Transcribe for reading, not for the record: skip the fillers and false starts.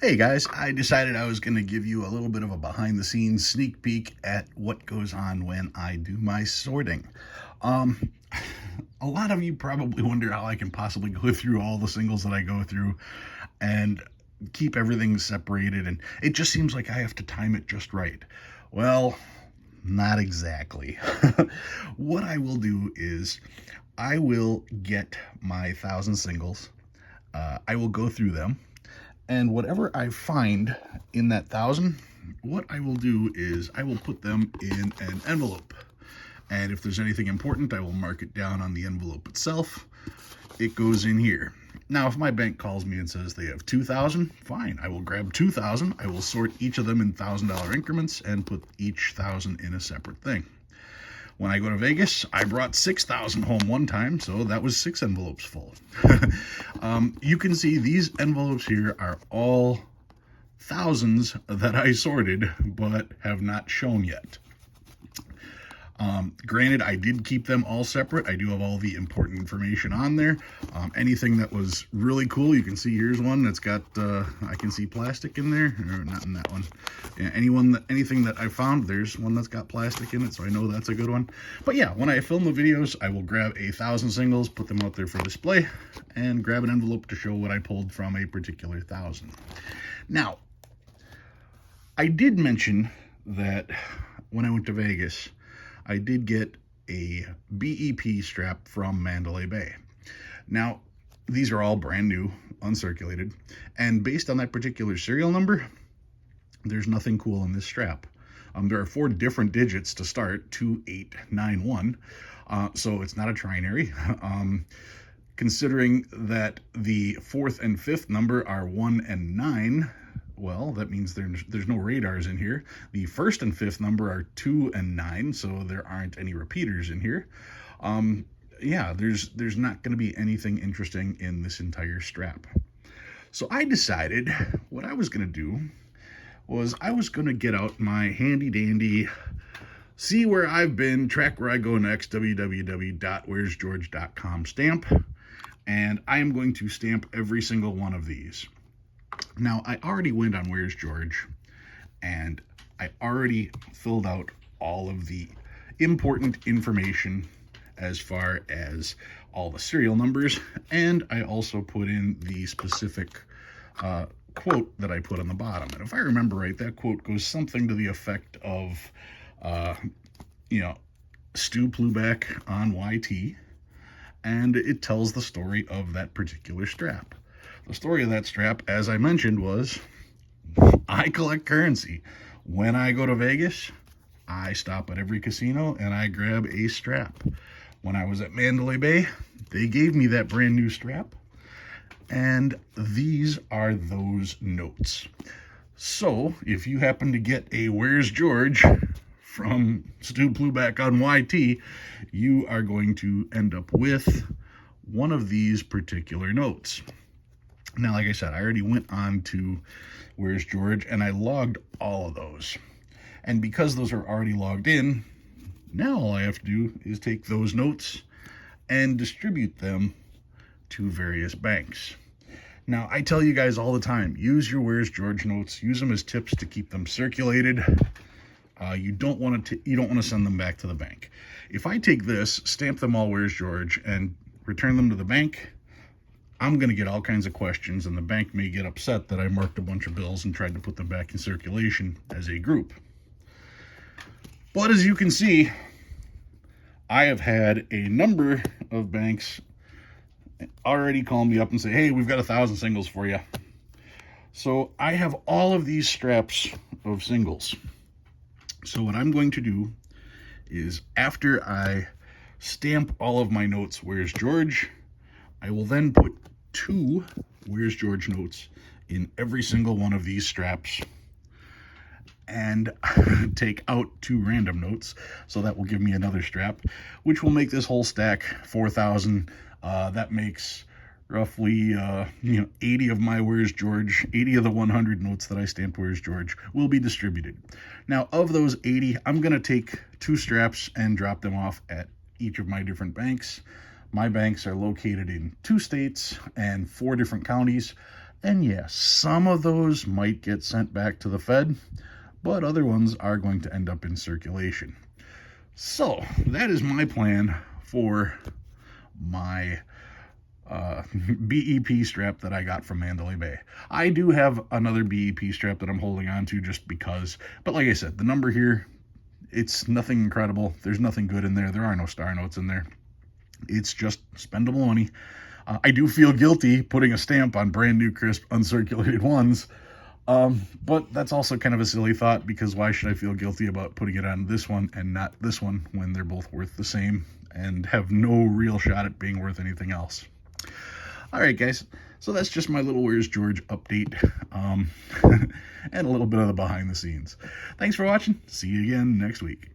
Hey guys, I decided I was going to give you a little bit of a behind the scenes sneak peek at what goes on when I do my sorting. Um, a lot of you probably wonder how I can possibly go through all the singles that I go through and keep everything separated, and it just seems like I have to time it just right. Well, not exactly. What I will do is I will get my 1,000 singles. I will go through them, and whatever I find in that 1,000, what I will do is I will put them in an envelope. And if there's anything important, I will mark it down on the envelope itself. It goes in here. Now, if my bank calls me and says they have 2,000, fine. I will grab 2,000. I will sort each of them in $1,000 increments and put each 1,000 in a separate thing. When I go to Vegas, I brought 6,000 home one time, so that was 6 envelopes full. You can see these envelopes here are all thousands that I sorted but have not shown yet. Granted, I did keep them all separate. I do have all the important information on there. Anything that was really cool, you can see here's one that's got, I can see plastic in there, or not in that one. Yeah, anything that I found, there's one that's got plastic in it, so I know that's a good one. But yeah, when I film the videos, I will grab 1,000 singles, put them out there for display, and grab an envelope to show what I pulled from a particular 1,000. Now, I did mention that when I went to Vegas, I did get a BEP strap from Mandalay Bay. Now, these are all brand new, uncirculated, and based on that particular serial number, there's nothing cool in this strap. There are 4 different digits to start, 2891, so it's not a trinary. Considering that the 4th and 5th number are 1 and 9, well, that means there's no radars in here. The 1st and 5th number are 2 and 9, so there aren't any repeaters in here. Yeah, there's not going to be anything interesting in this entire strap. So I decided what I was going to do was I was going to get out my handy dandy see where I've been, track where I go next, www.where'sgeorge.com stamp, and I am going to stamp every single one of these. Now, I already went on Where's George, and I already filled out all of the important information as far as all the serial numbers, and I also put in the specific quote that I put on the bottom. And if I remember right, that quote goes something to the effect of, Stu Pluback on YT, and it tells the story of that particular strap. The story of that strap, as I mentioned, was I collect currency. When I go to Vegas, I stop at every casino and I grab a strap. When I was at Mandalay Bay, they gave me that brand new strap, and these are those notes. So if you happen to get a Where's George from Stu Pluback on YT, you are going to end up with one of these particular notes. Now, like I said, I already went on to Where's George and I logged all of those. And because those are already logged in, now all I have to do is take those notes and distribute them to various banks. Now, I tell you guys all the time, use your Where's George notes, use them as tips to keep them circulated. You don't want to send them back to the bank. If I take this, stamp them all Where's George, and return them to the bank, I'm going to get all kinds of questions, and the bank may get upset that I marked a bunch of bills and tried to put them back in circulation as a group. But as you can see, I have had a number of banks already call me up and say, hey, we've got 1,000 singles for you. So I have all of these straps of singles. So what I'm going to do is, after I stamp all of my notes Where's George, I will then put 2 Where's George notes in every single one of these straps and take out 2 random notes. So that will give me another strap, which will make this whole stack 4,000. That makes roughly 80 of my Where's George, 80 of the 100 notes that I stamped Where's George will be distributed. Now, of those 80, I'm going to take 2 straps and drop them off at each of my different banks. My banks are located in 2 states and 4 different counties. And yeah, some of those might get sent back to the Fed, but other ones are going to end up in circulation. So that is my plan for my BEP strap that I got from Mandalay Bay. I do have another BEP strap that I'm holding on to just because, but like I said, the number here, it's nothing incredible. There's nothing good in there. There are no star notes in there. It's just spendable money. I do feel guilty putting a stamp on brand new, crisp, uncirculated ones. But that's also kind of a silly thought, because why should I feel guilty about putting it on this one and not this one when they're both worth the same and have no real shot at being worth anything else? All right, guys. So that's just my little Where's George update, and a little bit of the behind the scenes. Thanks for watching. See you again next week.